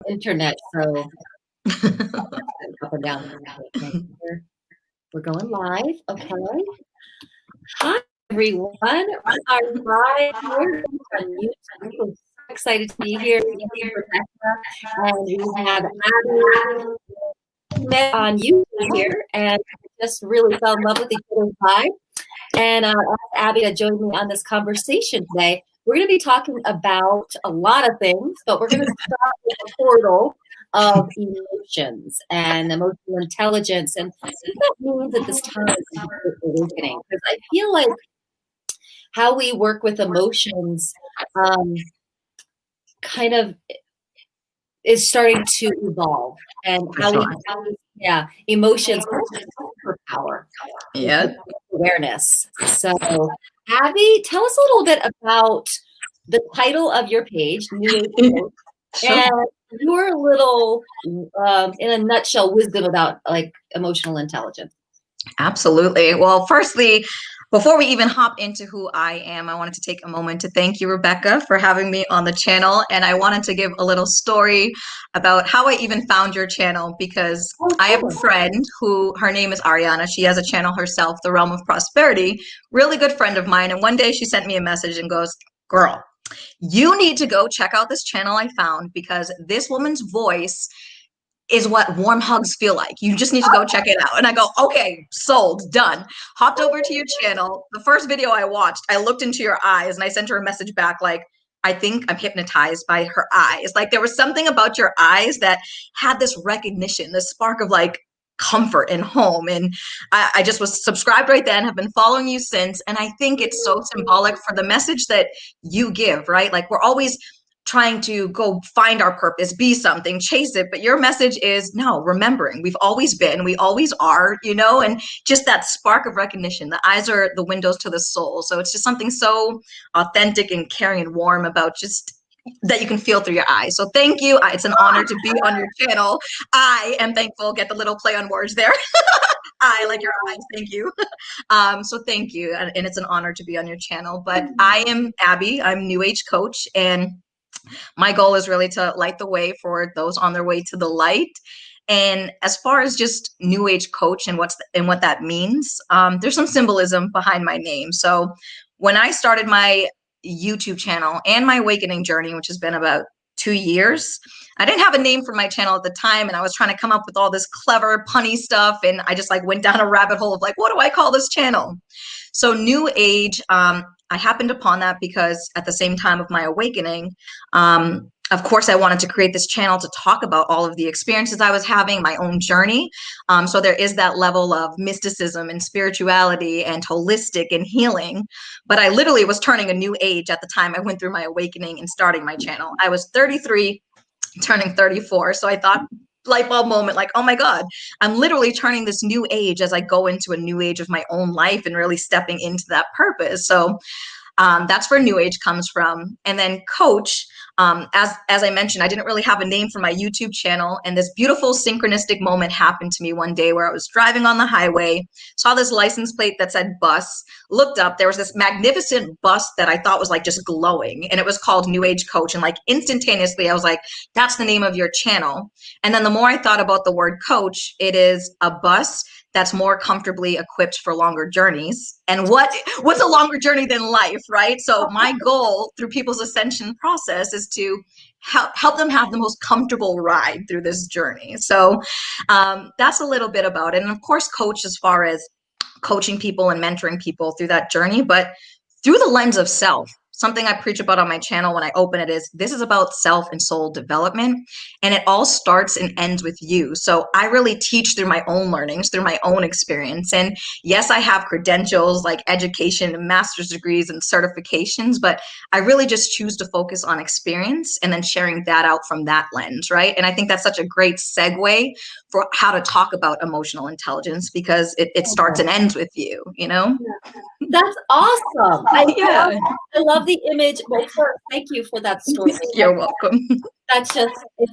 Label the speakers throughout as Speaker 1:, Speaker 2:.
Speaker 1: internet, so up and down. We're going live. Okay. Hi, everyone. We are live here on YouTube. I'm so excited to be here. Thank you, Rebecca. And we have Abby met on YouTube here and just really fell in love with each other's vibe. And I asked Abby to join me on this conversation today. We're going to be talking about a lot of things, but we're going to start with the portal of emotions and emotional intelligence and what that means at this time of awakening. Because I feel like how we work with emotions kind of is starting to evolve, and emotions are superpower.
Speaker 2: Yeah.
Speaker 1: Awareness. So, Abby, tell us a little bit about the title of your page, New Age Coach, and your little, in a nutshell, wisdom about like emotional intelligence.
Speaker 2: Absolutely. Well, firstly, before we even hop into who I am, I wanted to take a moment to thank you, Rebecca, for having me on the channel. And I wanted to give a little story about how I even found your channel, because I have a friend who, her name is Ariana. She has a channel herself, The Realm of Prosperity, really good friend of mine. And one day she sent me a message and goes, "Girl, you need to go check out this channel I found, because this woman's voice is what warm hugs feel like. You just need to go check it out." And I go, okay, sold, done. Hopped over to your channel. The first video I watched, I looked into your eyes and I sent her a message back like, "I think I'm hypnotized by her eyes." Like, there was something about your eyes that had this recognition, this spark of like comfort and home. And I just was subscribed right then, have been following you since. And I think it's so symbolic for the message that you give, right? Like, we're always trying to go find our purpose, be something, chase it. But your message is, no, remembering we've always been, we always are, and just that spark of recognition. The eyes are the windows to the soul. So it's just something so authentic and caring and warm about just that you can feel through your eyes. So thank you. It's an honor to be on your channel. I am thankful. Get the little play on words there. I like your eyes. Thank you. So thank you. And it's an honor to be on your channel. But I am Abby. I'm New Age Coach, and my goal is really to light the way for those on their way to the light. And as far as just New Age Coach and what that means, there's some symbolism behind my name. So when I started my YouTube channel and my awakening journey, which has been about 2 years, I didn't have a name for my channel at the time, and I was trying to come up with all this clever punny stuff, and I just like went down a rabbit hole of like, what do I call this channel? So New Age, I happened upon that because at the same time of my awakening, of course, I wanted to create this channel to talk about all of the experiences I was having, my own journey. So there is that level of mysticism and spirituality and holistic and healing. But I literally was turning a new age at the time I went through my awakening and starting my channel. I was 33, turning 34. So I thought, light bulb moment, like, oh my God, I'm literally turning this new age as I go into a new age of my own life and really stepping into that purpose. So that's where New Age comes from. And then Coach, as I mentioned, I didn't really have a name for my YouTube channel. And this beautiful synchronistic moment happened to me one day where I was driving on the highway, saw this license plate that said bus, looked up, there was this magnificent bus that I thought was like just glowing, and it was called New Age Coach. And like instantaneously, I was like, that's the name of your channel. And then the more I thought about the word coach, it is a bus that's more comfortably equipped for longer journeys. And what's a longer journey than life, right? So my goal through people's ascension process is to help them have the most comfortable ride through this journey. So that's a little bit about it. And of course, coach as far as coaching people and mentoring people through that journey, but through the lens of self. Something I preach about on my channel when I open it is, this is about self and soul development, and it all starts and ends with you. So I really teach through my own learnings, through my own experience. And yes, I have credentials like education and master's degrees and certifications, but I really just choose to focus on experience and then sharing that out from that lens, right? And I think that's such a great segue for how to talk about emotional intelligence, because it starts and ends with you,
Speaker 1: That's awesome. I love the image. Well, first, thank you for that story.
Speaker 2: You're welcome.
Speaker 1: That's just, it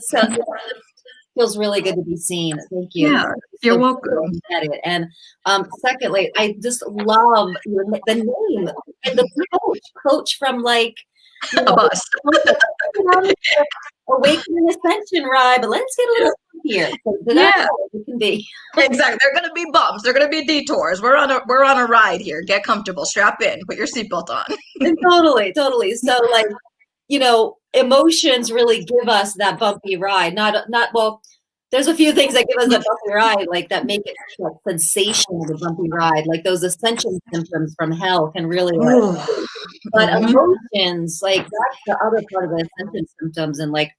Speaker 1: feels really good to be seen. Thank you.
Speaker 2: Yeah, you're welcome.
Speaker 1: And secondly, I just love the name and the coach from like You
Speaker 2: A
Speaker 1: know,
Speaker 2: bus.
Speaker 1: awakening ascension ride, but let's get a little here. So that's
Speaker 2: Yeah,
Speaker 1: how it can be.
Speaker 2: exactly. There are going to be bumps. There are going to be detours. We're on a ride here. Get comfortable. Strap in. Put your seatbelt on.
Speaker 1: And totally. So like, emotions really give us that bumpy ride. Well, there's a few things that give us that bumpy ride, like that make it that sensation of a bumpy ride, like those ascension symptoms from hell can really
Speaker 2: Ooh.
Speaker 1: but
Speaker 2: Mhm.
Speaker 1: emotions, like that's the other part of the ascension symptoms and like,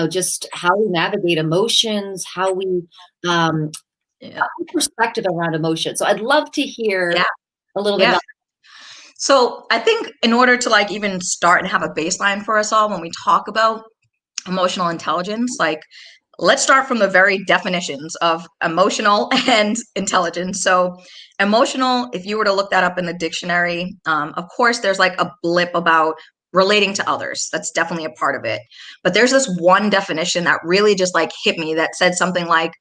Speaker 1: just how we navigate emotions, how we
Speaker 2: Yeah.
Speaker 1: perspective around emotion. So I'd love to hear
Speaker 2: Yeah.
Speaker 1: a little bit
Speaker 2: Yeah.
Speaker 1: about
Speaker 2: So I think in order to like even start and have a baseline for us all when we talk about emotional intelligence, like let's start from the very definitions of emotional and intelligence. So emotional, if you were to look that up in the dictionary, of course there's like a blip about relating to others. That's definitely a part of it. But there's this one definition that really just like hit me that said something like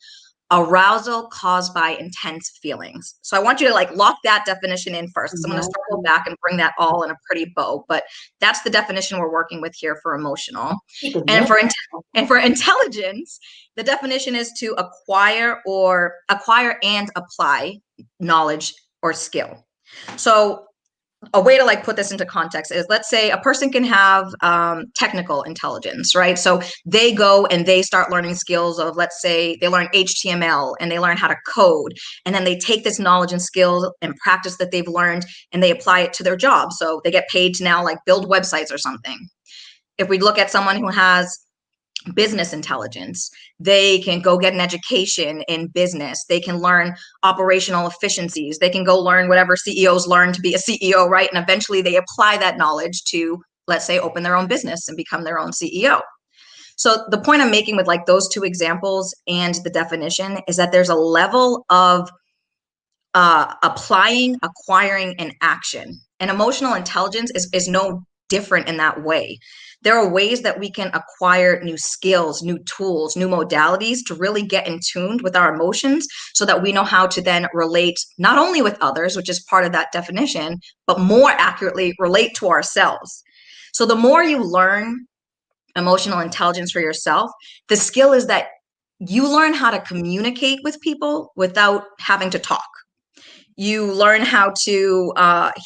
Speaker 2: arousal caused by intense feelings. So I want you to like lock that definition in first, because I'm going to circle back and bring that all in a pretty bow. But that's the definition we're working with here for emotional. And for intelligence, the definition is to acquire and apply knowledge or skill. So a way to like put this into context is, let's say a person can have technical intelligence, right? So they go and they start learning skills of, let's say they learn HTML and they learn how to code, and then they take this knowledge and skills and practice that they've learned and they apply it to their job. So they get paid to now like build websites or something. If we look at someone who has business intelligence, they can go get an education in business, they can learn operational efficiencies, they can go learn whatever CEOs learn to be a CEO, right? And eventually they apply that knowledge to, let's say, open their own business and become their own CEO. So the point I'm making with like those two examples and the definition is that there's a level of applying, acquiring, and action. And emotional intelligence is no different in that way. There are ways that we can acquire new skills, new tools, new modalities to really get in tune with our emotions so that we know how to then relate not only with others, which is part of that definition, but more accurately relate to ourselves. So the more you learn emotional intelligence for yourself, the skill is that you learn how to communicate with people without having to talk. You learn how to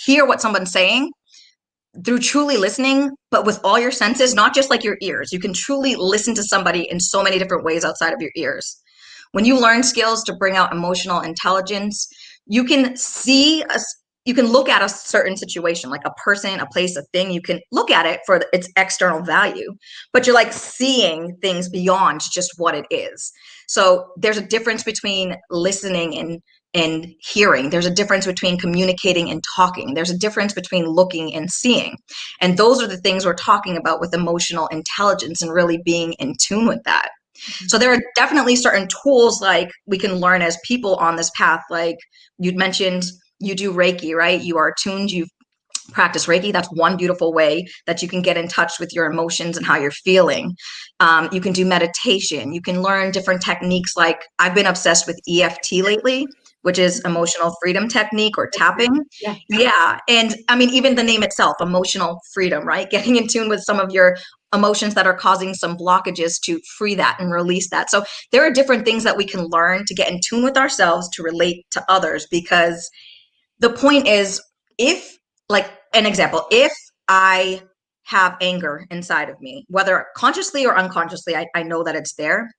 Speaker 2: hear what someone's saying through truly listening, but with all your senses, not just like your ears. You can truly listen to somebody in so many different ways outside of your ears. When you learn skills to bring out emotional intelligence, you can you can look at a certain situation, like a person, a place, a thing. You can look at it for its external value, but you're like seeing things beyond just what it is. So there's a difference between listening and hearing. There's a difference between communicating and talking. There's a difference between looking and seeing. And those are the things we're talking about with emotional intelligence and really being in tune with that. So there are definitely certain tools like we can learn as people on this path. Like you'd mentioned, you do Reiki, right? You are tuned, you've practiced Reiki. That's one beautiful way that you can get in touch with your emotions and how you're feeling. You can do meditation. You can learn different techniques. Like I've been obsessed with EFT lately, which is emotional freedom technique or tapping. Yeah. And I mean, even the name itself, emotional freedom, right? Getting in tune with some of your emotions that are causing some blockages to free that and release that. So there are different things that we can learn to get in tune with ourselves to relate to others, because the point is, if, like an example, if I have anger inside of me, whether consciously or unconsciously, I know that it's there,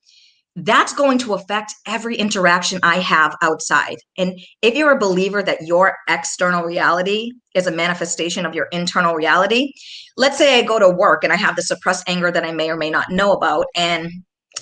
Speaker 2: that's going to affect every interaction I have outside. And if you're a believer that your external reality is a manifestation of your internal reality, let's say I go to work and I have the suppressed anger that I may or may not know about, and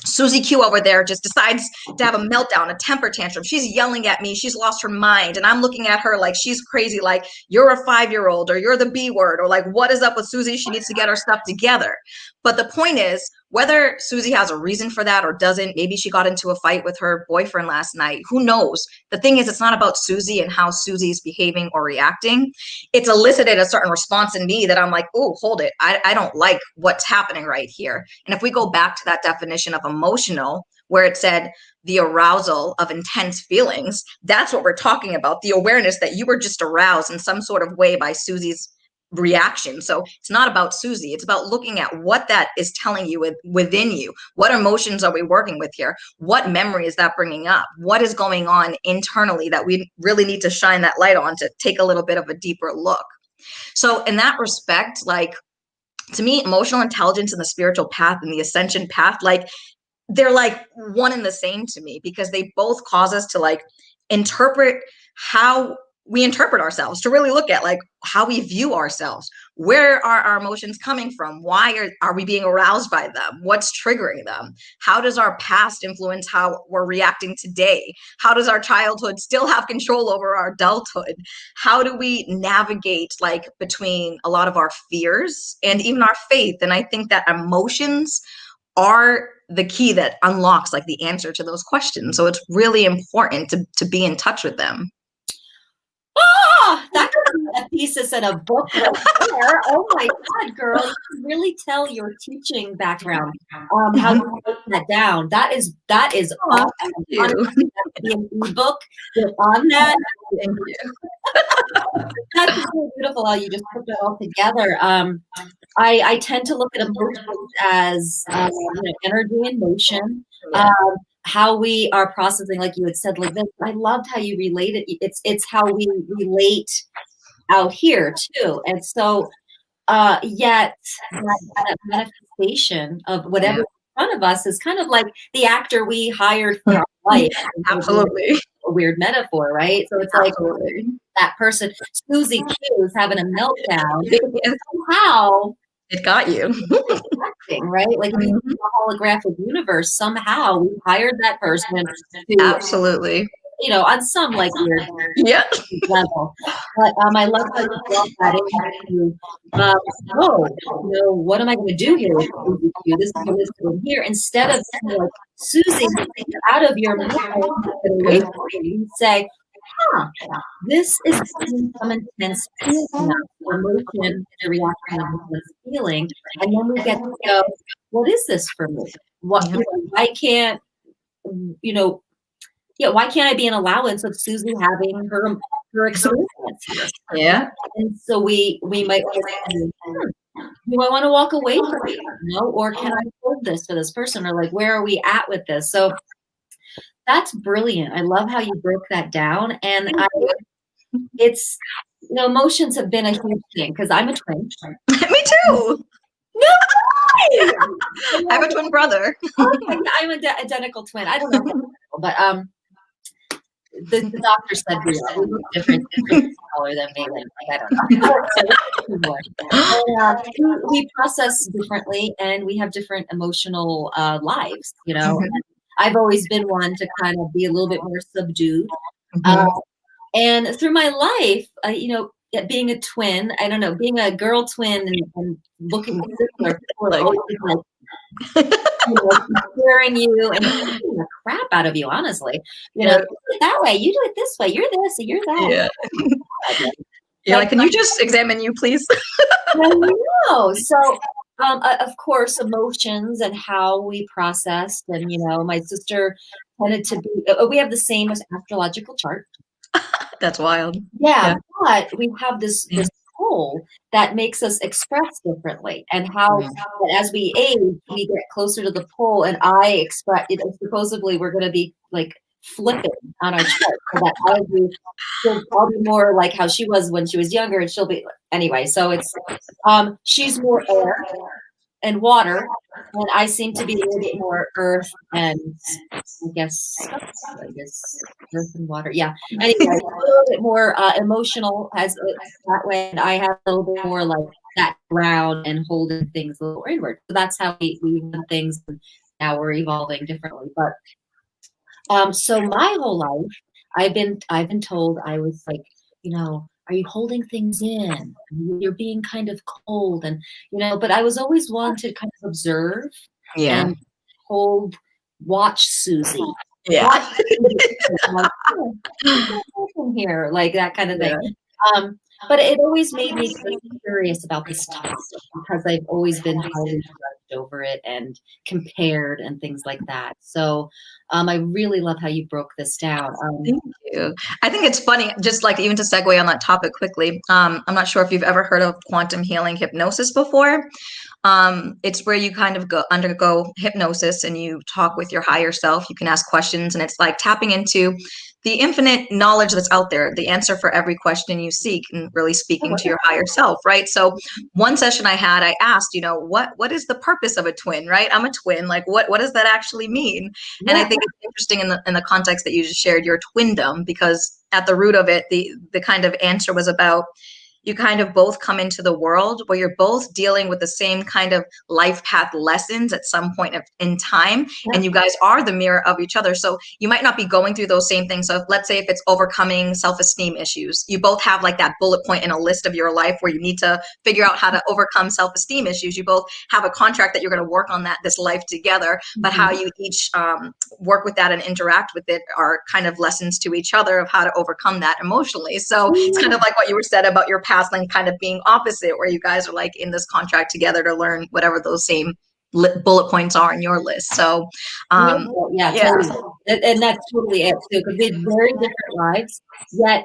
Speaker 2: Susie Q over there just decides to have a meltdown, a temper tantrum. She's yelling at me. She's lost her mind. And I'm looking at her like she's crazy, like you're a 5-year-old or you're the B word, or like, what is up with Susie? She needs to get her stuff together. But the point is, whether Susie has a reason for that or doesn't, maybe she got into a fight with her boyfriend last night. Who knows? The thing is, it's not about Susie and how Susie's behaving or reacting. It's elicited a certain response in me that I'm like, oh, hold it. I don't like what's happening right here. And if we go back to that definition of emotional, where it said the arousal of intense feelings, that's what we're talking about. The awareness that you were just aroused in some sort of way by Susie's reaction. So it's not about Susie. It's about looking at what that is telling you within you. What emotions are we working with here? What memory is that bringing up? What is going on internally that we really need to shine that light on to take a little bit of a deeper look? So in that respect, like, to me, emotional intelligence and the spiritual path and the ascension path, like, they're like one and the same to me, because they both cause us to like interpret how we interpret ourselves, to really look at like how we view ourselves. Where are our emotions coming from? Why are we being aroused by them? What's triggering them? How does our past influence how we're reacting today? How does our childhood still have control over our adulthood? How do we navigate like between a lot of our fears and even our faith? And I think that emotions are the key that unlocks like the answer to those questions. So it's really important to be in touch with them.
Speaker 1: Oh, that could be a thesis in a book right there. Oh my God, girl, you can really tell your teaching background. How you wrote that down. That is awesome.
Speaker 2: Thank you.
Speaker 1: Be an ebook on that.
Speaker 2: Thank you.
Speaker 1: That's really beautiful how you just put that all together. I tend to look at emotions as energy and motion. How we are processing, like you had said, like this. I loved how you related. It's how we relate out here too, and so yet that manifestation of whatever's in front of us is kind of like the actor we hired for our life.
Speaker 2: Absolutely.
Speaker 1: A weird metaphor, right? So it's like that person, Susie Q, is having a meltdown. Somehow
Speaker 2: it got you.
Speaker 1: Right? Like in the holographic universe, somehow we hired that person to,
Speaker 2: absolutely,
Speaker 1: on some like weird level. But I love how you brought that into what am I going to do here with Susie Q? This is what is going here. Instead of like, Susie, out of your mind, you say, this is some intense feeling, emotion, the reaction of this feeling, and then we get to go, what is this for me? What why can't why can't I be an allowance of Susie having her experience here?
Speaker 2: Yeah.
Speaker 1: And so we might say, do I want to walk away from it? Or can I hold this for this person? Or like, where are we at with this? So that's brilliant. I love how you broke that down. And it's, emotions have been a huge thing because I'm a twin.
Speaker 2: Me too.
Speaker 1: No way!
Speaker 2: I have a twin brother.
Speaker 1: I'm an identical twin. I don't know, but the doctor said we look different color than me. Like, I don't know. We process differently, and we have different emotional lives. I've always been one to kind of be a little bit more subdued. And through my life, being a twin, I don't know, being a girl twin and looking similar, people are always like, comparing you and beating the crap out of you, honestly. You do it that way, you do it this way, you're this, and you're that.
Speaker 2: Yeah. Like, can you just examine you, please?
Speaker 1: I know. So, of course, emotions and how we processed, and my sister tended to be. We have the same astrological chart.
Speaker 2: That's wild.
Speaker 1: Yeah, but we have this pole that makes us express differently, and how as we age, we get closer to the pole, and I express it. Supposedly, we're going to be like flipping on our chart, so that I'll be more like how she was when she was younger, and she'll be anyway. So it's she's more air and water, and I seem to be a little bit more earth and I guess earth and water. Yeah. Anyway, a little bit more emotional as that way, and I have a little bit more like that ground and holding things a little inward. So that's how we run things. And now we're evolving differently, but so my whole life I've been told I was like, are you holding things in? You're being kind of cold, and but I was always one to kind of observe and watch Susie. Watch Susie. Like, here, like that kind of thing. But it always made me curious about this topic because I've always been highly judged over it and compared and things like that. So I really love how you broke this down.
Speaker 2: Thank you. I think it's funny, just like even to segue on that topic quickly. I'm not sure if you've ever heard of quantum healing hypnosis before. It's where you kind of undergo hypnosis and you talk with your higher self. You can ask questions, and it's like tapping into the infinite knowledge that's out there, the answer for every question you seek, and really speaking to your higher self, right? So one session I had, I asked, what is the purpose of a twin, right? I'm a twin. Like, what does that actually mean? And I think it's interesting in the context that you just shared, your twindom, because at the root of it, the kind of answer was about you kind of both come into the world where you're both dealing with the same kind of life path lessons at some point in time. And you guys are the mirror of each other. So you might not be going through those same things. So let's say if it's overcoming self-esteem issues, you both have like that bullet point in a list of your life where you need to figure out how to overcome self-esteem issues. You both have a contract that you're going to work on this life together, but how you each work with that and interact with it are kind of lessons to each other of how to overcome that emotionally. So it's kind of like what you were said about your past life kind of being opposite, where you guys are like in this contract together to learn whatever those same bullet points are in your list. So
Speaker 1: totally. And that's totally it too, because we had very different lives, yet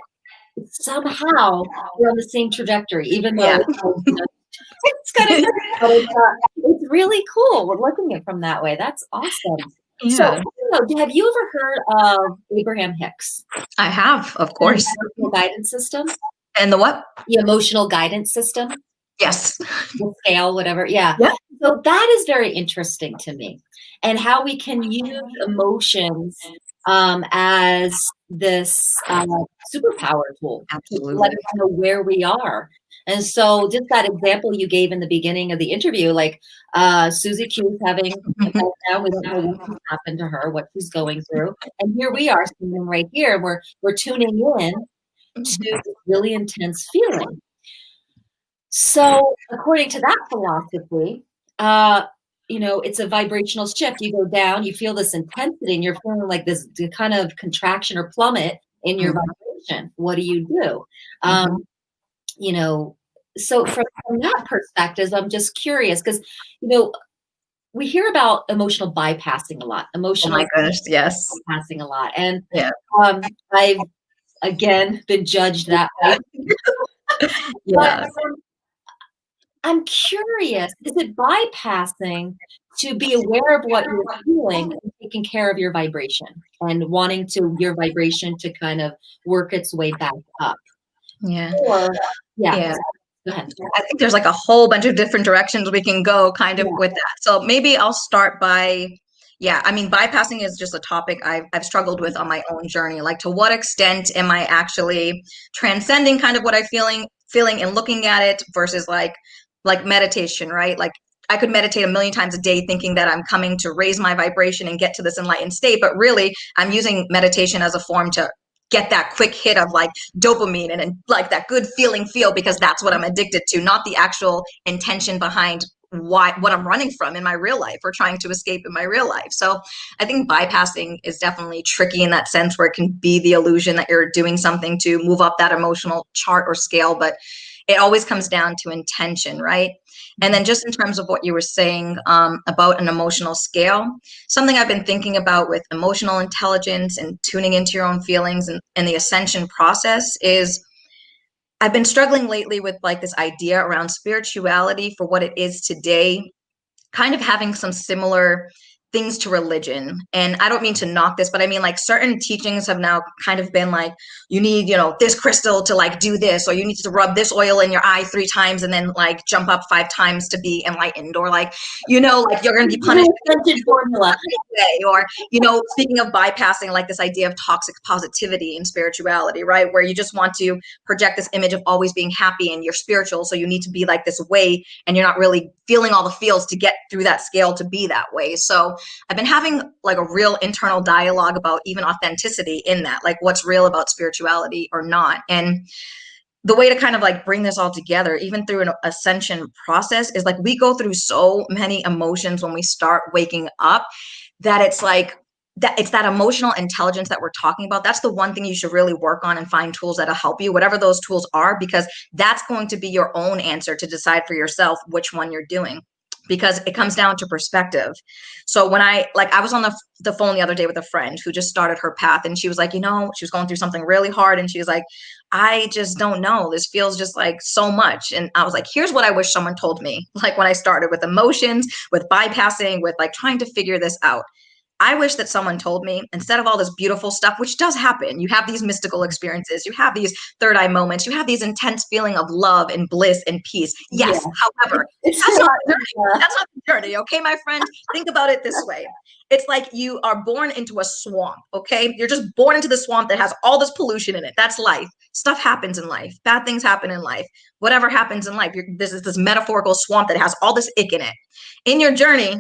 Speaker 1: somehow we're on the same trajectory, even though it's kind of but it's really cool. We're looking at it from that way. That's awesome. So, have you ever heard of Abraham Hicks?
Speaker 2: I have, of course.
Speaker 1: The emotional guidance system.
Speaker 2: And the what?
Speaker 1: The emotional guidance system.
Speaker 2: Yes.
Speaker 1: The scale, whatever. Yeah. So that is very interesting to me, and how we can use emotions as this superpower tool.
Speaker 2: Absolutely.
Speaker 1: To let us know where we are. And so just that example you gave in the beginning of the interview, like Susie Q is having a meltdown. We don't know what happened to her, what she's going through. And here we are standing right here, and we're tuning in to this really intense feeling. So according to that philosophy, it's a vibrational shift. You go down, you feel this intensity, and you're feeling like this kind of contraction or plummet in your vibration. What do you do? So from that perspective, I'm just curious because, we hear about emotional bypassing a lot.
Speaker 2: Oh my goodness, yes.
Speaker 1: Bypassing a lot. And I've, again, been judged that way. But, I'm curious, is it bypassing to be aware of what you're feeling and taking care of your vibration and wanting your vibration to kind of work its way back up? Or, go ahead.
Speaker 2: I think there's like a whole bunch of different directions we can go kind of with that. So maybe I'll start by, bypassing is just a topic I've struggled with on my own journey. Like, to what extent am I actually transcending kind of what I'm feeling and looking at it versus like meditation, right? Like, I could meditate a million times a day thinking that I'm coming to raise my vibration and get to this enlightened state, but really I'm using meditation as a form to get that quick hit of like dopamine and like that good feel because that's what I'm addicted to, not the actual intention behind what I'm running from in my real life or trying to escape in my real life. So I think bypassing is definitely tricky in that sense, where it can be the illusion that you're doing something to move up that emotional chart or scale, but it always comes down to intention, right? And then just in terms of what you were saying about an emotional scale, something I've been thinking about with emotional intelligence and tuning into your own feelings and the ascension process is I've been struggling lately with like this idea around spirituality for what it is today, kind of having some similar things to religion. And I don't mean to knock this, but I mean like certain teachings have now kind of been like, you need, this crystal to like do this, or you need to rub this oil in your eye 3 times and then like jump up 5 times to be enlightened, or like, like you're going to be punished. Formula. Or, speaking of bypassing, like this idea of toxic positivity in spirituality, right? Where you just want to project this image of always being happy and you're spiritual. So you need to be like this way and you're not really feeling all the feels to get through that scale to be that way. So I've been having like a real internal dialogue about even authenticity in that, like what's real about spirituality or not. And the way to kind of like bring this all together, even through an ascension process, is like we go through so many emotions when we start waking up that it's like that it's that emotional intelligence that we're talking about. That's the one thing you should really work on and find tools that'll help you, whatever those tools are, because that's going to be your own answer to decide for yourself which one you're doing, because it comes down to perspective. So when I was on the phone the other day with a friend who just started her path, and she was like, she was going through something really hard, and she was like, I just don't know. This feels just like so much. And I was like, here's what I wish someone told me. Like when I started with emotions, with bypassing, with like trying to figure this out. I wish that someone told me, instead of all this beautiful stuff, which does happen, you have these mystical experiences, you have these third eye moments, you have these intense feeling of love and bliss and peace. Yes, however, that's not the journey. That's not the journey, okay, my friend? Think about it this way. It's like you are born into a swamp, okay? You're just born into the swamp that has all this pollution in it. That's life. Stuff happens in life. Bad things happen in life. Whatever happens in life, this is this metaphorical swamp that has all this ick in it. In your journey,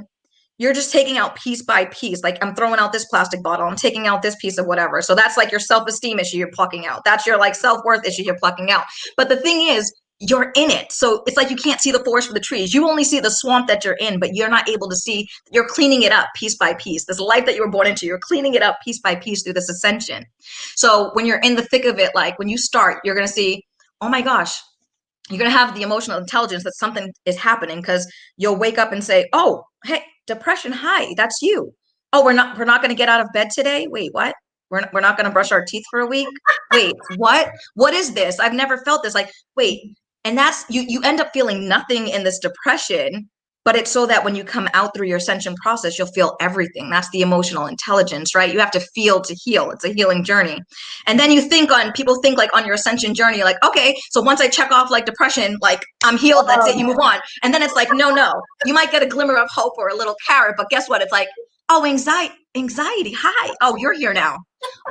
Speaker 2: you're just taking out piece by piece. Like, I'm throwing out this plastic bottle, I'm taking out this piece of whatever. So that's like your self-esteem issue you're plucking out. That's your like self-worth issue you're plucking out. But the thing is, you're in it. So it's like you can't see the forest for the trees. You only see the swamp that you're in, but you're not able to see, you're cleaning it up piece by piece. This life that you were born into, you're cleaning it up piece by piece through this ascension. So when you're in the thick of it, like when you start, you're going to see, oh my gosh, you're going to have the emotional intelligence that something is happening, because you'll wake up and say, oh, hey, depression, hi, that's you. Oh, we're not going to get out of bed today. Wait, what? We're not going to brush our teeth for a week. Wait, what is this? I've never felt this. Like, wait. And that's you end up feeling nothing in this depression, but it's so that when you come out through your ascension process, you'll feel everything. That's the emotional intelligence, right? You have to feel to heal. It's a healing journey. And then people think like on your ascension journey, like, okay, so once I check off like depression, like I'm healed, that's it, you move on. And then it's like, no, you might get a glimmer of hope or a little carrot, but guess what? It's like, oh, anxiety, hi. Oh, you're here now.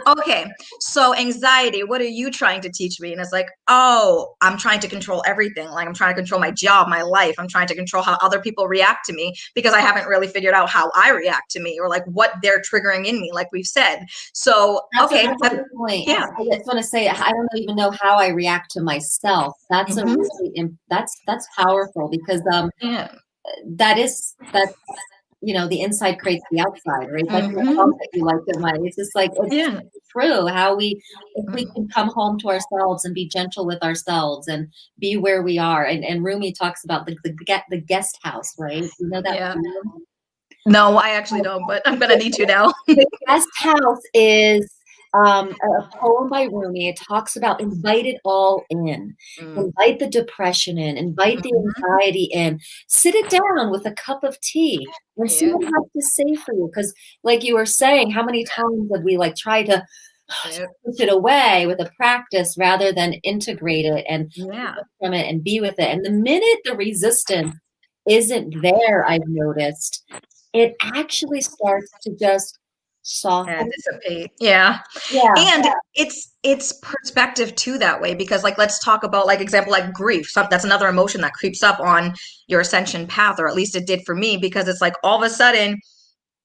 Speaker 2: Okay, so anxiety, what are you trying to teach me? And it's like, oh, I'm trying to control everything. Like I'm trying to control my job, my life. I'm trying to control how other people react to me, because I haven't really figured out how I react to me, or like what they're triggering in me, like we've said. So,
Speaker 1: That's
Speaker 2: okay.
Speaker 1: a good point.
Speaker 2: Yeah.
Speaker 1: I just want to say, I don't even know how I react to myself. That's a really, that's powerful, because
Speaker 2: Yeah.
Speaker 1: that's the inside creates the outside, right? Like the song that you like of mine. It's just like, it's true how if we can come home to ourselves and be gentle with ourselves and be where we are. And Rumi talks about the guest house, right? You know that?
Speaker 2: Yeah. No, I actually don't, but I'm gonna need to now.
Speaker 1: The guest house is a poem by Rumi. It talks about invite it all in, invite the depression in, invite the anxiety in, sit it down with a cup of tea and see what it has to say for you. Because like you were saying, how many times have we like tried to push it away with a practice rather than integrate it and from it and be with it? And the minute the resistance isn't there, I've noticed, it actually starts to just soften,
Speaker 2: dissipate. And it's perspective too that way, because like let's talk about like example like grief. That's another emotion that creeps up on your ascension path, or at least it did for me, because it's like all of a sudden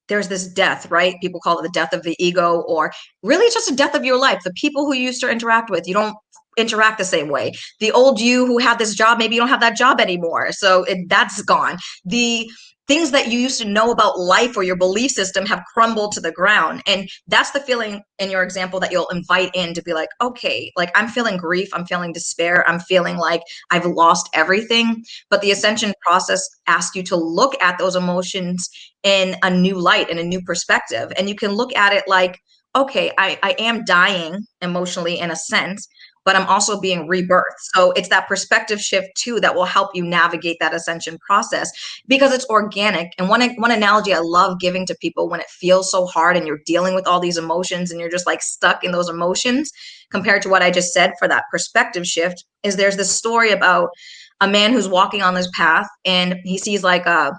Speaker 2: there's this death, right? People call it the death of the ego, or really it's just a death of your life. The people who you used to interact with, you don't interact the same way. The old you who had this job, maybe you don't have that job anymore, so that's gone. The things that you used to know about life or your belief system have crumbled to the ground. And that's the feeling in your example that you'll invite in, to be like, okay, like I'm feeling grief, I'm feeling despair, I'm feeling like I've lost everything. But the ascension process asks you to look at those emotions in a new light, in a new perspective. And you can look at it like, okay, I am dying emotionally in a sense, but I'm also being rebirthed. So it's that perspective shift too that will help you navigate that ascension process, because it's organic. And one analogy I love giving to people when it feels so hard and you're dealing with all these emotions and you're just like stuck in those emotions, compared to what I just said for that perspective shift, is there's this story about a man who's walking on this path and he sees like a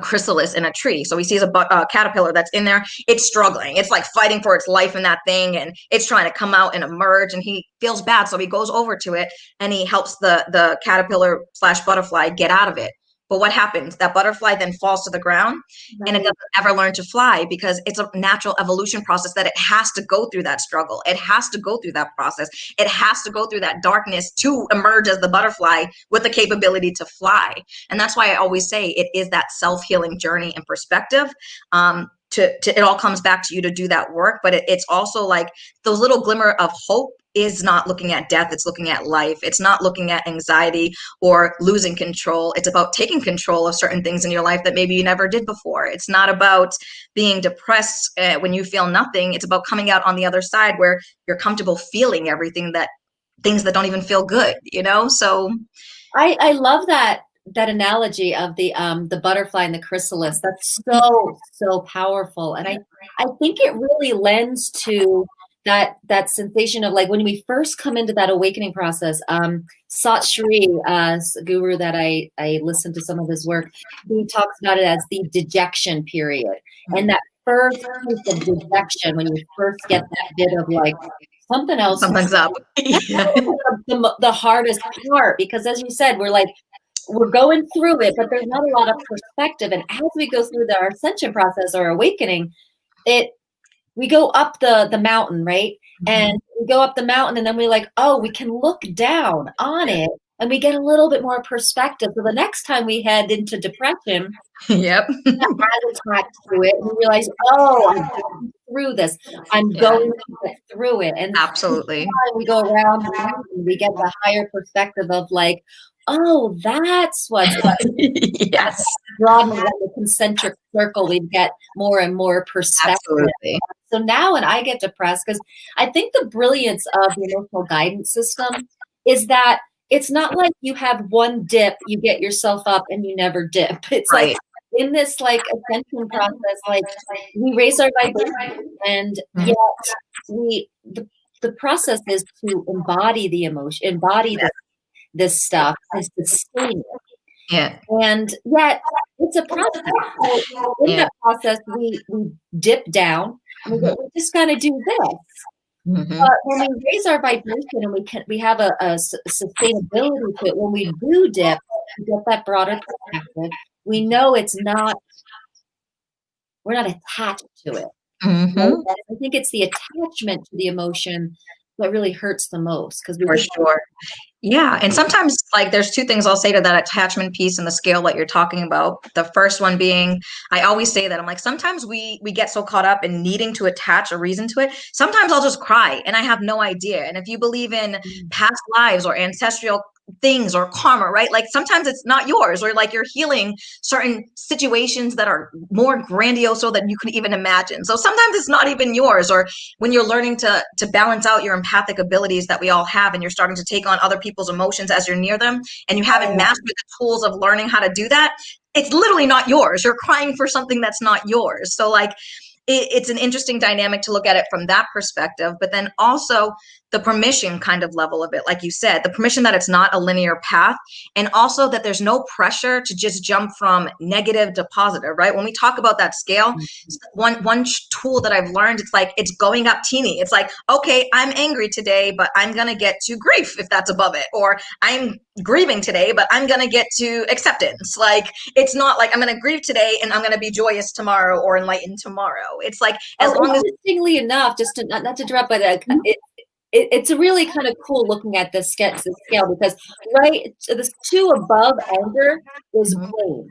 Speaker 2: chrysalis in a tree. So he sees a caterpillar that's in there. It's struggling. It's like fighting for its life in that thing, and it's trying to come out and emerge, and he feels bad. So he goes over to it and he helps the caterpillar / butterfly get out of it. But what happens? That butterfly then falls to the ground, and it doesn't ever learn to fly, because it's a natural evolution process that it has to go through that struggle. It has to go through that process. It has to go through that darkness to emerge as the butterfly with the capability to fly. And that's why I always say it is that self-healing journey and perspective. it all comes back to you to do that work. But it's also like those little glimmer of hope is not looking at death, it's looking at life. It's not looking at anxiety or losing control. It's about taking control of certain things in your life that maybe you never did before. It's not about being depressed when you feel nothing. It's about coming out on the other side where you're comfortable feeling everything, that things that don't even feel good, So
Speaker 1: I love that analogy of the butterfly and the chrysalis. That's so powerful. And I think it really lends to that sensation of like when we first come into that awakening process. Sat Shri, guru that I listened to some of his work, he talks about it as the dejection period. And that first piece of dejection, when you first get that bit of like
Speaker 2: something's up.
Speaker 1: The hardest part, because as you said, we're going through it, but there's not a lot of perspective. And as we go through our ascension process or awakening, we go up the mountain, right? And we go up the mountain, and then we're like, oh, we can look down on it, and we get a little bit more perspective. So the next time we head into depression,
Speaker 2: yep,
Speaker 1: as attached to it, we realize, oh, I'm going through this. I'm going to get through it. And
Speaker 2: absolutely,
Speaker 1: we go around the mountain, we get the higher perspective of like, oh, that's what's
Speaker 2: yes.
Speaker 1: Broaden the concentric circle, we get more and more perspective.
Speaker 2: Absolutely.
Speaker 1: So now when I get depressed, because I think the brilliance of the emotional guidance system is that it's not like you have one dip, you get yourself up and you never dip. It's
Speaker 2: right.
Speaker 1: like in this like ascension process, like we raise our vibration, and yet the process is to embody the emotion, embody this stuff, and sustain it.
Speaker 2: Yeah.
Speaker 1: And yet it's a process. So in that process, we dip down, and we just gotta do this. But when we raise our vibration and we have a sustainability to it, when we do dip, we get that broader perspective. We know we're not attached to it. Right? I think it's the attachment to the emotion that really hurts the most, because
Speaker 2: for sure. Yeah. And sometimes like there's two things I'll say to that attachment piece and the scale that you're talking about. The first one being, I always say that I'm like, sometimes we get so caught up in needing to attach a reason to it. Sometimes I'll just cry and I have no idea. And if you believe in past lives or ancestral things or karma, right? Like sometimes it's not yours, or like you're healing certain situations that are more grandiose than you could even imagine. So sometimes it's not even yours, or when you're learning to balance out your empathic abilities that we all have, and you're starting to take on other people's emotions as you're near them, and you haven't mastered the tools of learning how to do that, it's literally not yours. You're crying for something that's not yours. So like it's an interesting dynamic to look at it from that perspective, but then also the permission kind of level of it, like you said, the permission that it's not a linear path, and also that there's no pressure to just jump from negative to positive, right? When we talk about that scale, one tool that I've learned, it's like it's going up teeny. It's like, okay, I'm angry today, but I'm gonna get to grief if that's above it, or I'm grieving today, but I'm gonna get to acceptance. Like it's not like I'm gonna grieve today and I'm gonna be joyous tomorrow or enlightened tomorrow. It's like as long as,
Speaker 1: interestingly enough, just to not to interrupt, but it's a really kind of cool looking at the scale, because right, the two above anger is blame.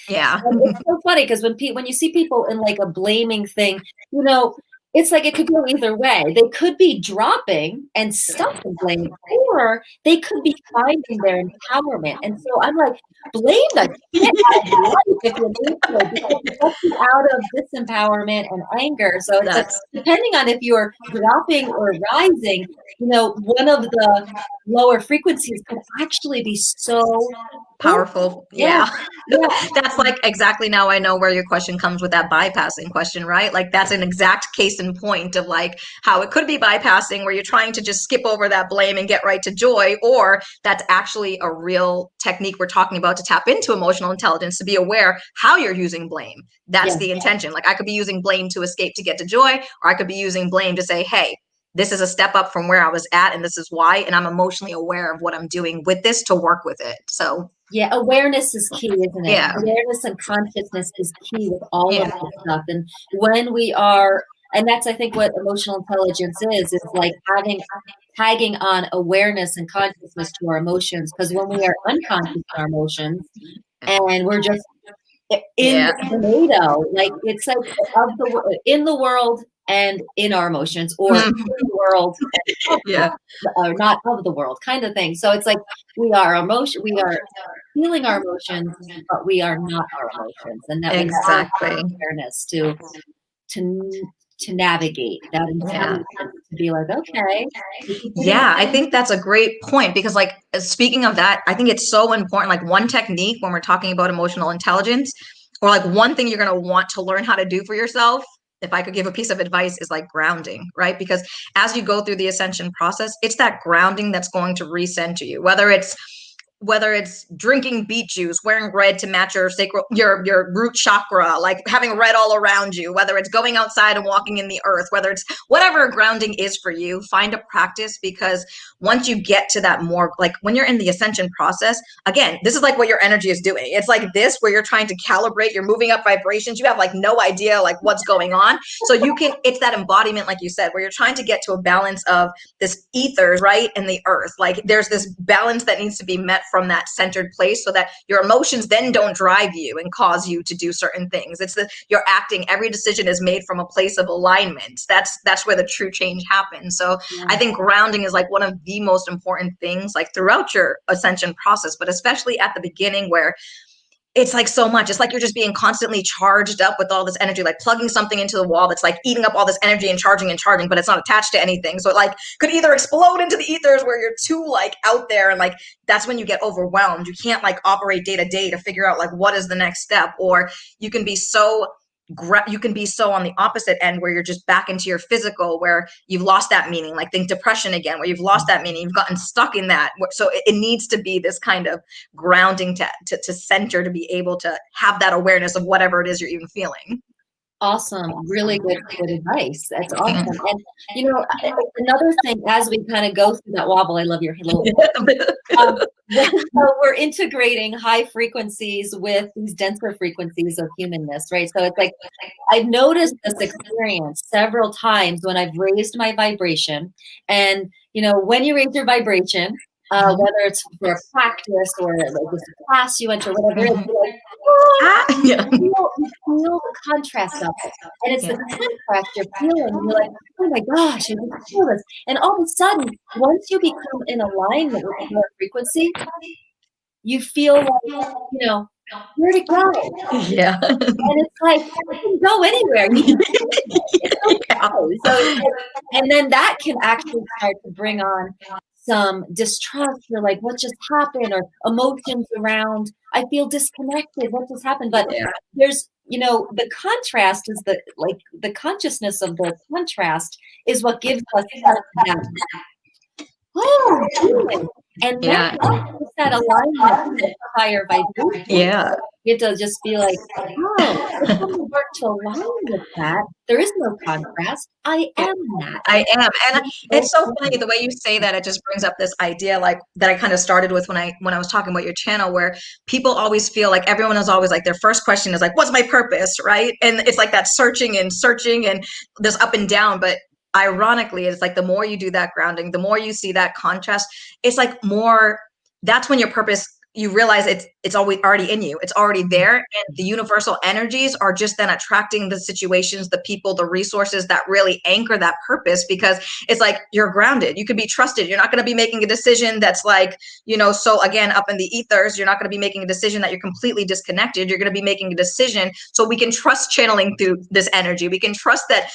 Speaker 2: Yeah.
Speaker 1: And it's so funny because when you see people in like a blaming thing, it's like it could go either way. They could be dropping and stuck in blame, or they could be finding their empowerment. And so I'm like, blame the shit out of your life if you need to, because it gets you out of disempowerment and anger. So it's like, depending on if you're dropping or rising, one of the lower frequencies could actually be so
Speaker 2: powerful. Yeah. That's like exactly, now I know where your question comes with that bypassing question, right? Like that's an exact case in point of like how it could be bypassing, where you're trying to just skip over that blame and get right to joy, or that's actually a real technique we're talking about to tap into emotional intelligence, to be aware how you're using blame. That's the intention. Like I could be using blame to escape to get to joy, or I could be using blame to say, hey, this is a step up from where I was at, and this is why, and I'm emotionally aware of what I'm doing with this to work with it. So
Speaker 1: awareness is key, isn't it?
Speaker 2: Yeah.
Speaker 1: Awareness and consciousness is key with all of this stuff. And when we are, and that's, I think, what emotional intelligence is like tagging on awareness and consciousness to our emotions. Because when we are unconscious in our emotions and we're just in
Speaker 2: Yeah.
Speaker 1: the tornado. Like it's like in the world and in our emotions, or in
Speaker 2: Mhm.
Speaker 1: the world
Speaker 2: Yeah.
Speaker 1: or not of the world, kind of thing. So it's like we are feeling our emotions, but we are not our emotions, and that we have
Speaker 2: Exactly.
Speaker 1: awareness to to navigate that
Speaker 2: Yeah.
Speaker 1: intelligence, to be like, okay, this is getting
Speaker 2: Yeah, I think that's a great point because, like, speaking of that, I think it's so important. Like, one technique when we're talking about emotional intelligence, or like one thing you're going to want to learn how to do for yourself, if I could give a piece of advice, is like grounding, right? Because as you go through the ascension process, it's that grounding that's going to recenter you, whether it's drinking beet juice, wearing red to match your sacral, your root chakra, like having red all around you, whether it's going outside and walking in the earth, whether it's whatever grounding is for you, find a practice. Because once you get to that, more like when you're in the ascension process, again, this is like what your energy is doing. It's like this, where you're trying to calibrate, you're moving up vibrations, you have like no idea like what's going on. So it's that embodiment, like you said, where you're trying to get to a balance of this ether, right, and the earth. Like there's this balance that needs to be met from that centered place, so that your emotions then don't drive you and cause you to do certain things. It's that you're acting, every decision is made from a place of alignment. That's where the true change happens. So I think grounding is like one of the most important things, like throughout your ascension process, but especially at the beginning, where it's like so much. It's like you're just being constantly charged up with all this energy, like plugging something into the wall that's like eating up all this energy and charging, but it's not attached to anything. So it like could either explode into the ethers, where you're too like out there, and like that's when you get overwhelmed. You can't like operate day to day to figure out like what is the next step. Or you can be so on the opposite end, where you're just back into your physical, where you've lost that meaning. Like think depression again, where you've lost that meaning, you've gotten stuck in that. So it needs to be this kind of grounding to center, to be able to have that awareness of whatever it is you're even feeling.
Speaker 1: awesome. Really good advice. That's awesome. And you know, another thing, as we kind of go through that wobble, I love your little so we're integrating high frequencies with these denser frequencies of humanness, right? So it's like I've noticed this experience several times when I've raised my vibration. And you know, when you raise your vibration, whether it's for a practice or like this class you went to, or whatever it is, you're like, "Oh,"
Speaker 2: Yeah.
Speaker 1: you feel the contrast of it. And it's the contrast you're feeling. And you're like, oh my gosh, I can feel this. And all of a sudden, once you become in alignment with the frequency, you feel like, you know, where'd it go?
Speaker 2: Yeah.
Speaker 1: And it's like, it can go anywhere. You just it's okay. So it's like, and then that can actually start to bring on some distrust. You're like, what just happened? Or emotions around, I feel disconnected. What just happened? But
Speaker 2: Yeah.
Speaker 1: there's, you know, the contrast is the consciousness of the contrast is what gives us that, oh, feeling. And then
Speaker 2: Yeah.
Speaker 1: it's that alignment with the higher vibration.
Speaker 2: Yeah.
Speaker 1: You have to just be like, oh, if I work to align with that, there is no contrast. I am that.
Speaker 2: I am. And it's so funny the way you say that. It just brings up this idea, like that I kind of started with when I was talking about your channel, where people always feel like everyone is always like, their first question is like, what's my purpose? Right. And it's like that searching and this up and down. But ironically, it's like the more you do that grounding, the more you see that contrast, it's like more, that's when your purpose, you realize it's always already in you. It's already there. And the universal energies are just then attracting the situations, the people, the resources that really anchor that purpose, because it's like you're grounded. You can be trusted. You're not going to be making a decision that's like, so again, up in the ethers, you're not going to be making a decision that you're completely disconnected. You're going to be making a decision. So we can trust channeling through this energy. We can trust that,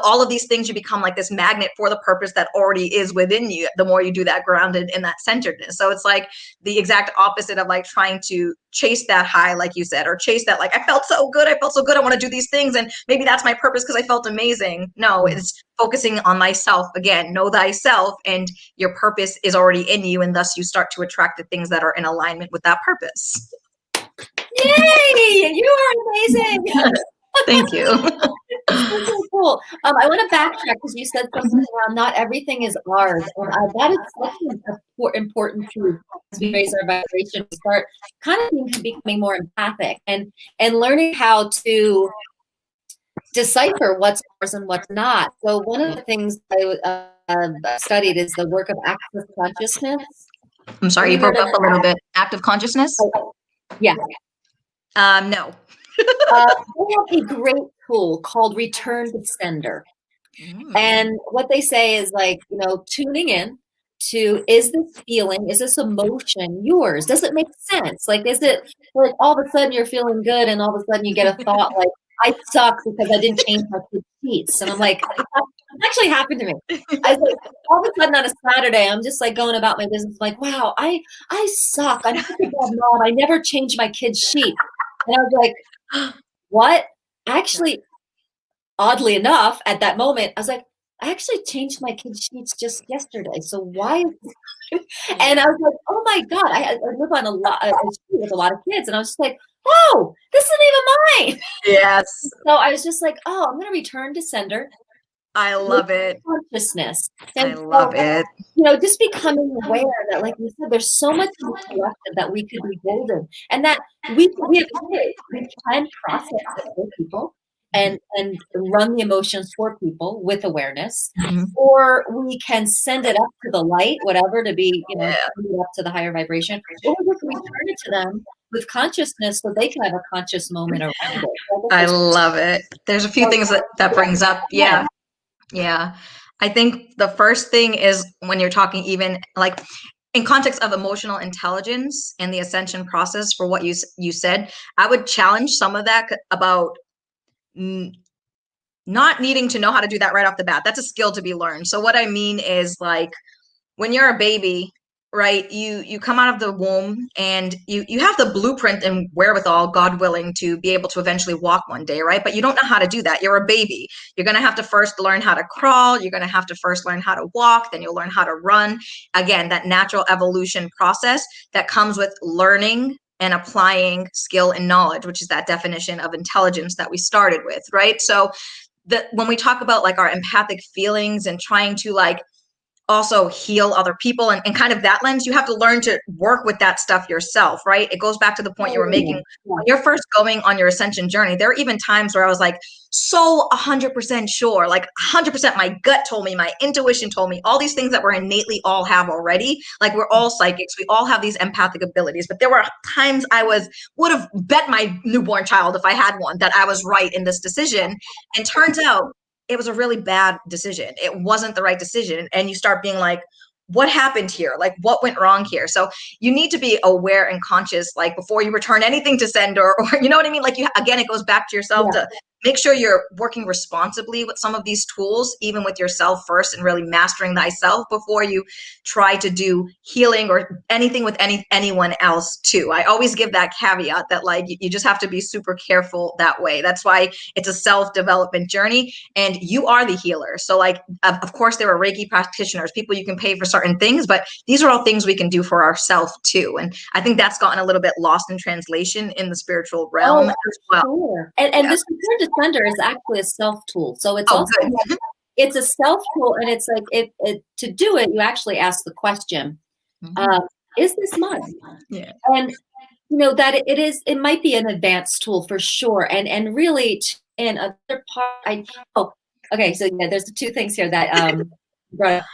Speaker 2: all of these things, you become like this magnet for the purpose that already is within you, the more you do that grounded in that centeredness. So it's like the exact opposite of like trying to chase that high, like you said, or chase that, like, I felt so good, I want to do these things, and maybe that's my purpose because I felt amazing. No, it's focusing on thyself. Again, know thyself, and your purpose is already in you, and thus you start to attract the things that are in alignment with that purpose.
Speaker 1: Yay! You are amazing.
Speaker 2: Thank you.
Speaker 1: So cool. I want to backtrack because you said something around not everything is ours, and that is such an important truth. As we raise our vibration, we start kind of becoming more empathic and learning how to decipher what's ours and what's not. So one of the things I studied is the work of active consciousness.
Speaker 2: I'm sorry, you broke up a little bit. Active consciousness?
Speaker 1: Yeah.
Speaker 2: No.
Speaker 1: They have a great tool called Return to Sender. And what they say is like, tuning in to, is this feeling, is this emotion yours? Does it make sense? Like, is it like all of a sudden you're feeling good and all of a sudden you get a thought like, I suck because I didn't change my kids' sheets. And I'm like, it actually happened to me. I was like, all of a sudden on a Saturday, I'm just like going about my business, like, wow, I suck. I'm such a bad mom. I never changed my kids' sheets. And I was like, what? Actually, oddly enough, at that moment, I was like, I actually changed my kids' sheets just yesterday. So why? And I was like, oh my God, I live on a street with a lot of kids. And I was just like, oh, this isn't even mine.
Speaker 2: Yes.
Speaker 1: So I was just like, oh, I'm going to return to sender.
Speaker 2: I love it.
Speaker 1: Consciousness.
Speaker 2: I love it.
Speaker 1: Just becoming aware that, like you said, there's so much in the collective that we could be golden, and that we can process it for people and run the emotions for people with awareness, or we can send it up to the light, whatever, to be, send it up to the higher vibration, or we can return it to them with consciousness so they can have a conscious moment around it.
Speaker 2: I love it. There's a few things that brings up. Yeah. I think the first thing is when you're talking, even like in context of emotional intelligence and the ascension process, for what you said, I would challenge some of that about not needing to know how to do that right off the bat. That's a skill to be learned. So what I mean is, like, when you're a baby, right, you come out of the womb and you have the blueprint and wherewithal, God willing, to be able to eventually walk one day, right? But you don't know how to do that. You're a baby. You're going to have to first learn how to crawl. You're going to have to first learn how to walk. Then you'll learn how to run. Again, that natural evolution process that comes with learning and applying skill and knowledge, which is that definition of intelligence that we started with, right? So when we talk about like our empathic feelings and trying to like also heal other people and kind of that lens, you have to learn to work with that stuff yourself, right? It goes back to the point you were making. When you're first going on your ascension journey, there are even times where I was like, so 100% sure, like 100% my gut told me, my intuition told me, all these things that we're innately all have already. Like, we're all psychics. We all have these empathic abilities. But there were times I would have bet my newborn child, if I had one, that I was right in this decision. And turns out it was a really bad decision. It wasn't the right decision. And you start being like, what happened here? Like, what went wrong here? So you need to be aware and conscious, like, before you return anything to sender, or you know what I mean? Like, again, it goes back to yourself to make sure you're working responsibly with some of these tools, even with yourself first, and really mastering thyself before you try to do healing or anything with anyone else too. I always give that caveat that, like, you just have to be super careful that way. That's why it's a self-development journey, and you are the healer. So, like, of course, there are Reiki practitioners, people you can pay for certain things, but these are all things we can do for ourselves too. And I think that's gotten a little bit lost in translation in the spiritual realm as well.
Speaker 1: Sure. And this return to sender is actually a self tool. So it's also like, it's a self tool, and it's like it to do it, you actually ask the question, is this mine?
Speaker 2: Yeah.
Speaker 1: And that it might be an advanced tool for sure. And really, in another part, okay, so there's the two things here that brought up.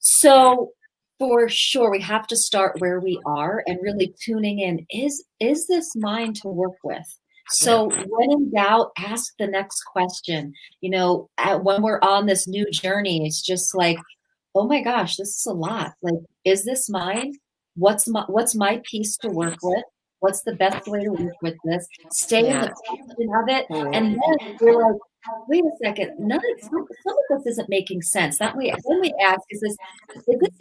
Speaker 1: So for sure, we have to start where we are and really tuning in. Is this mine to work with? So when in doubt, ask the next question. When we're on this new journey, it's just like, oh my gosh, this is a lot. Like, is this mine? What's my piece to work with? What's the best way to work with this? Stay in the question of it, and then we're like, wait a second, some of this isn't making sense. Then we ask, is this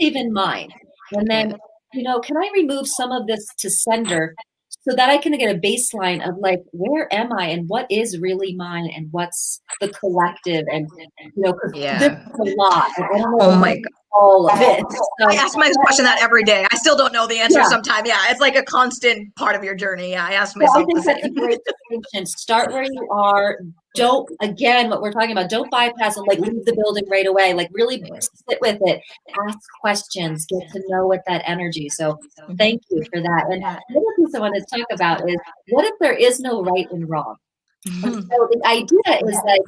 Speaker 1: even mine? And then, can I remove some of this to sender so that I can get a baseline of, like, where am I and what is really mine and what's the collective? And, because there's a lot. I don't know.
Speaker 2: Oh my God.
Speaker 1: All of it. So,
Speaker 2: I ask myself question that every day. I still don't know the answer sometimes. Yeah, it's like a constant part of your journey. Yeah, I ask myself.
Speaker 1: I think that's a great distinction. Start where you are. Don't, again, what we're talking about, don't bypass it, like leave the building right away. Like, really sit with it. Ask questions. Get to know what that energy. So thank you for that. And the other piece I want to talk about is, what if there is no right and wrong? And so the idea is that,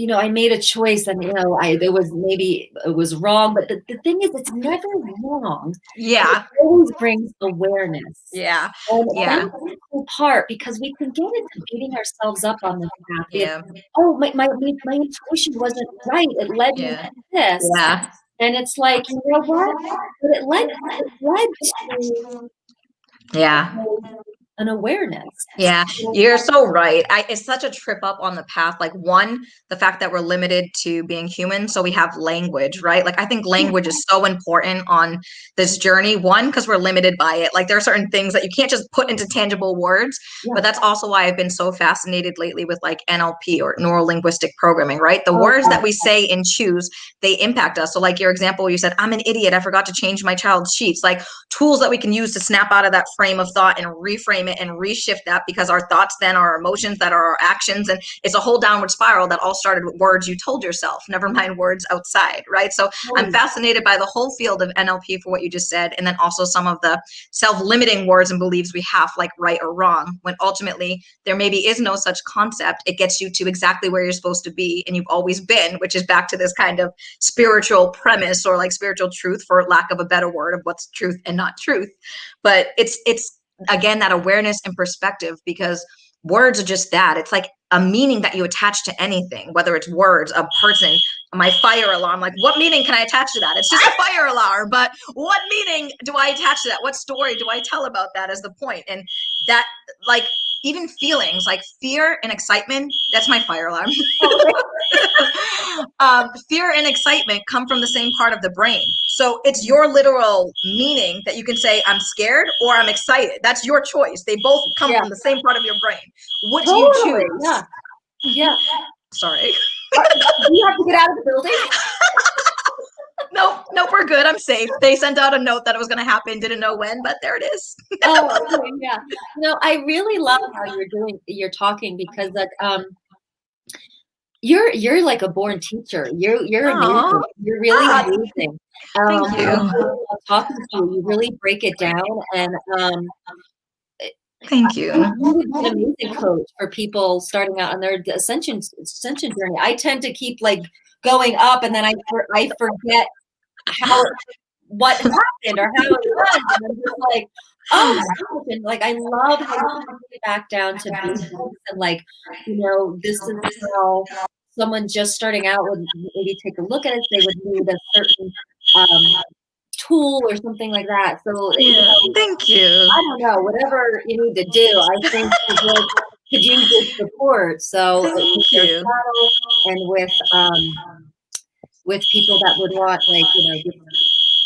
Speaker 1: I made a choice and, it was wrong, but the thing is, it's never wrong.
Speaker 2: Yeah.
Speaker 1: It always brings awareness.
Speaker 2: Yeah.
Speaker 1: And
Speaker 2: Yeah.
Speaker 1: that's the cool part, because we can get into beating ourselves up on this path.
Speaker 2: Yeah.
Speaker 1: Oh, my intuition wasn't right. It led me
Speaker 2: Yeah.
Speaker 1: to this.
Speaker 2: Yeah.
Speaker 1: And it's like, you know what? But it led to
Speaker 2: Yeah.
Speaker 1: an awareness.
Speaker 2: Yeah, you're so right. It's such a trip up on the path. Like, one, the fact that we're limited to being human, so we have language, right? Like, I think language is so important on this journey. One, because we're limited by it. Like, there are certain things that you can't just put into tangible words.
Speaker 1: Yeah.
Speaker 2: But that's also why I've been so fascinated lately with like NLP or neuro linguistic programming, right? The words that we say and choose, they impact us. So, like your example, you said, "I'm an idiot. I forgot to change my child's sheets." Like, tools that we can use to snap out of that frame of thought and reframe it and reshift that, because our thoughts then are our emotions that are our actions, and it's a whole downward spiral that all started with words you told yourself, never mind words outside, right? So I'm fascinated by the whole field of NLP for what you just said, and then also some of the self-limiting words and beliefs we have, like right or wrong, when ultimately there maybe is no such concept. It gets you to exactly where you're supposed to be and you've always been, which is back to this kind of spiritual premise, or like spiritual truth, for lack of a better word, of what's truth and not truth. But it's again, that awareness and perspective, because words are just that. It's like a meaning that you attach to anything, whether it's words, a person, my fire alarm. Like, what meaning can I attach to that? It's just a fire alarm, but what meaning do I attach to that? What story do I tell about that as the point? And that, like, even feelings like fear and excitement, that's my fire alarm. Fear and excitement come from the same part of the brain. So it's your literal meaning that you can say, I'm scared or I'm excited. That's your choice. They both come from the same part of your brain. What do you choose?
Speaker 1: Yeah.
Speaker 2: Sorry.
Speaker 1: Do you have to get out of the building?
Speaker 2: Nope, we're good. I'm safe. They sent out a note that it was going to happen. Didn't know when, but there it is.
Speaker 1: Oh, okay, yeah. I really love how you're talking, because like you're like a born teacher. You're amazing. You're really amazing.
Speaker 2: Thank you.
Speaker 1: I love talking to you. You really break it down, and
Speaker 2: thank you.
Speaker 1: You would be an amazing coach for people starting out on their ascension journey. I tend to keep like going up, and then I forget what happened or how it was, and I'm just like, oh my gosh. And like, I love how you bring it back down to basics, and like, this is how someone just starting out would maybe take a look at it. They would need a certain tool or something like that. So
Speaker 2: thank you.
Speaker 1: I don't know, whatever you need to do, I think could use this support. So
Speaker 2: Thank you.
Speaker 1: and with people that would want, like,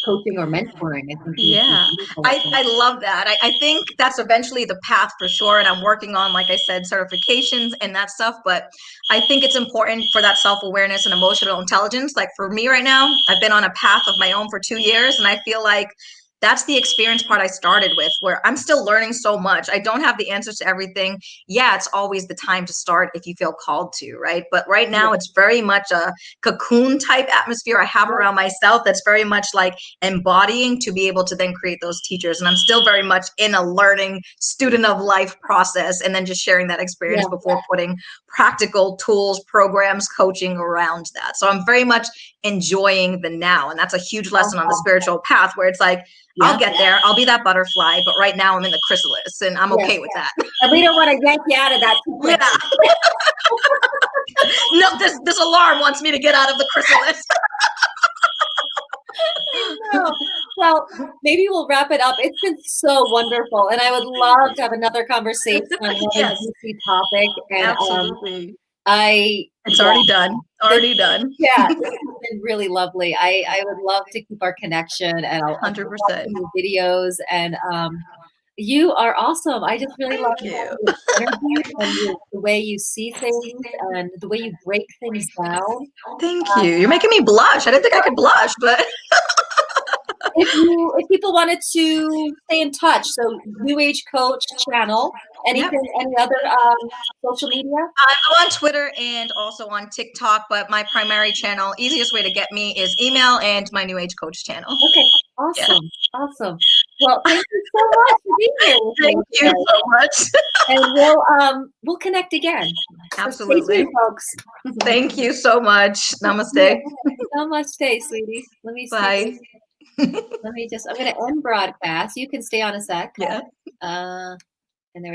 Speaker 1: coaching or mentoring, I think.
Speaker 2: Yeah, I love that. I think that's eventually the path for sure. And I'm working on, like I said, certifications and that stuff. But I think it's important for that self-awareness and emotional intelligence. Like, for me right now, I've been on a path of my own for 2 years, and I feel like that's the experience part I started with, where I'm still learning so much. I don't have the answers to everything. Yeah, it's always the time to start if you feel called to, right? But right now, it's very much a cocoon type atmosphere I have around myself that's very much like embodying to be able to then create those teachers. And I'm still very much in a learning student of life process, and then just sharing that experience before putting practical tools, programs, coaching around that. So I'm very much enjoying the now. And that's a huge lesson on the spiritual path, where it's like, I'll get there. I'll be that butterfly. But right now I'm in the chrysalis, and I'm okay with that.
Speaker 1: And we don't want to yank you out of that too quick.
Speaker 2: No, this alarm wants me to get out of the chrysalis.
Speaker 1: No. Well, maybe we'll wrap it up. It's been so wonderful, and I would love to have another conversation on another juicy topic. And
Speaker 2: absolutely.
Speaker 1: It's
Speaker 2: already done. Already done.
Speaker 1: Yeah, it's been really lovely. I would love to keep our connection, and I'll
Speaker 2: 100%.
Speaker 1: watch your videos. And you are awesome. I just really love your energy and the way you see things and the way you break things down.
Speaker 2: Thank you. You're making me blush. I didn't think I could blush, but
Speaker 1: if people wanted to stay in touch, so New Age Coach channel, any other social media?
Speaker 2: I'm on Twitter and also on TikTok, but my primary channel, easiest way to get me is email and my New Age Coach channel.
Speaker 1: Okay, awesome, awesome. Well, thank you so much for being here with me.
Speaker 2: Thank you so much.
Speaker 1: And we'll connect again. So stay tuned,
Speaker 2: Absolutely.
Speaker 1: folks.
Speaker 2: Thank you so much. Namaste.
Speaker 1: Namaste, sweetie. Let me see.
Speaker 2: Bye.
Speaker 1: I'm going to end broadcast. You can stay on a sec.
Speaker 2: Yeah.